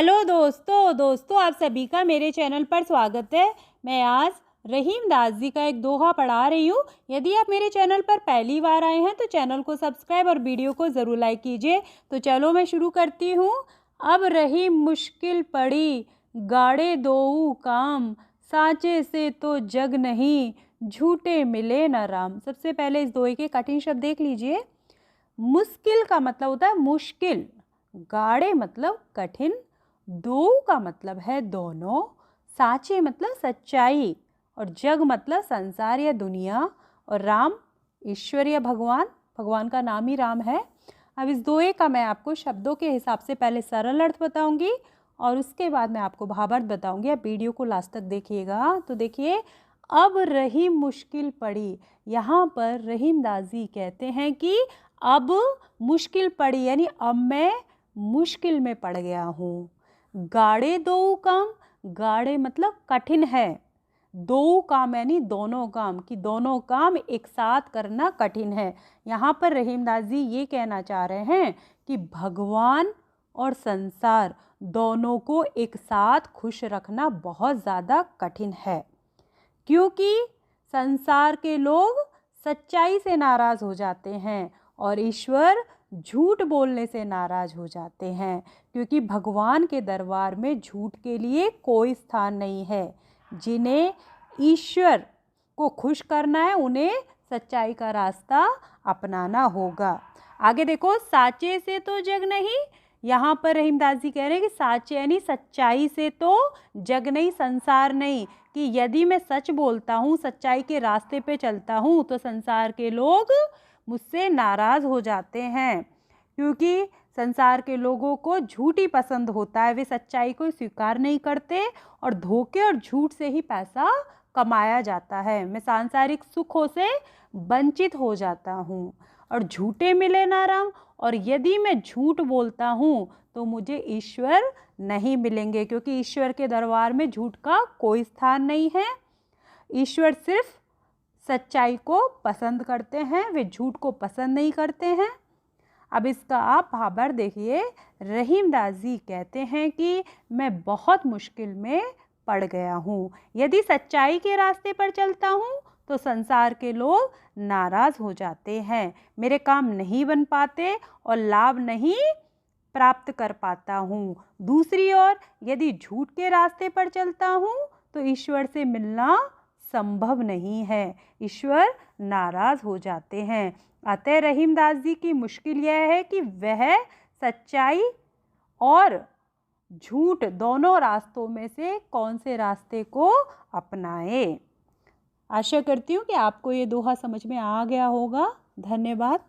Hello दोस्तों आप सभी का मेरे चैनल पर स्वागत है। मैं आज रहीम दास जी का एक दोहा पढ़ा रही हूँ। यदि आप मेरे चैनल पर पहली बार आए हैं तो चैनल को सब्सक्राइब और वीडियो को ज़रूर लाइक कीजिए। तो चलो मैं शुरू करती हूँ। अब रही मुश्किल पड़ी गाड़े दोऊ काम, साँचे से तो जग नहीं झूठे मिले न राम। सबसे पहले इस दोहे के कठिन शब्द देख लीजिए। मुश्किल का मतलब होता है मुश्किल, गाढ़े मतलब कठिन, दो का मतलब है दोनों, साचे मतलब सच्चाई, और जग मतलब संसार या दुनिया, और राम ईश्वर या भगवान, भगवान का नाम ही राम है। अब इस दोहे का मैं आपको शब्दों के हिसाब से पहले सरल अर्थ बताऊंगी और उसके बाद मैं आपको भावार्थ बताऊंगी। आप वीडियो को लास्ट तक देखिएगा। तो देखिए, अब रही मुश्किल पड़ी, यहाँ पर रहीम दास जी कहते हैं कि अब मुश्किल पड़ी यानी अब मैं मुश्किल में पड़ गया हूँ। गाड़े दो काम, गाड़े मतलब कठिन है, दो काम यानी दोनों काम, कि दोनों काम एक साथ करना कठिन है। यहाँ पर रहीम दास जी ये कहना चाह रहे हैं कि भगवान और संसार दोनों को एक साथ खुश रखना बहुत ज़्यादा कठिन है, क्योंकि संसार के लोग सच्चाई से नाराज़ हो जाते हैं और ईश्वर झूठ बोलने से नाराज़ हो जाते हैं, क्योंकि भगवान के दरबार में झूठ के लिए कोई स्थान नहीं है। जिन्हें ईश्वर को खुश करना है उन्हें सच्चाई का रास्ता अपनाना होगा। आगे देखो, साचे से तो जग नहीं, यहाँ पर रहीम दास जी कह रहे हैं कि साचे यानी सच्चाई से तो जग नहीं, संसार नहीं, कि यदि मैं सच बोलता हूँ, सच्चाई के रास्ते पे चलता हूँ तो संसार के लोग मुझसे नाराज़ हो जाते हैं, क्योंकि संसार के लोगों को झूठ ही पसंद होता है। वे सच्चाई को स्वीकार नहीं करते और धोखे और झूठ से ही पैसा कमाया जाता है। मैं सांसारिक सुखों से वंचित हो जाता हूँ और झूठे मिले ना राम, और यदि मैं झूठ बोलता हूँ तो मुझे ईश्वर नहीं मिलेंगे, क्योंकि ईश्वर के दरबार में झूठ का कोई स्थान नहीं है। ईश्वर सिर्फ सच्चाई को पसंद करते हैं, वे झूठ को पसंद नहीं करते हैं। अब इसका आप भावार्थ देखिए। रहीम दास जी कहते हैं कि मैं बहुत मुश्किल में पड़ गया हूँ। यदि सच्चाई के रास्ते पर चलता हूँ तो संसार के लोग नाराज़ हो जाते हैं, मेरे काम नहीं बन पाते और लाभ नहीं प्राप्त कर पाता हूँ। दूसरी ओर यदि झूठ के रास्ते पर चलता हूँ तो ईश्वर से मिलना संभव नहीं है, ईश्वर नाराज़ हो जाते हैं। अतः रहीम दास जी की मुश्किल यह है कि वह सच्चाई और झूठ दोनों रास्तों में से कौन से रास्ते को अपनाए। आशा करती हूँ कि आपको ये दोहा समझ में आ गया होगा। धन्यवाद।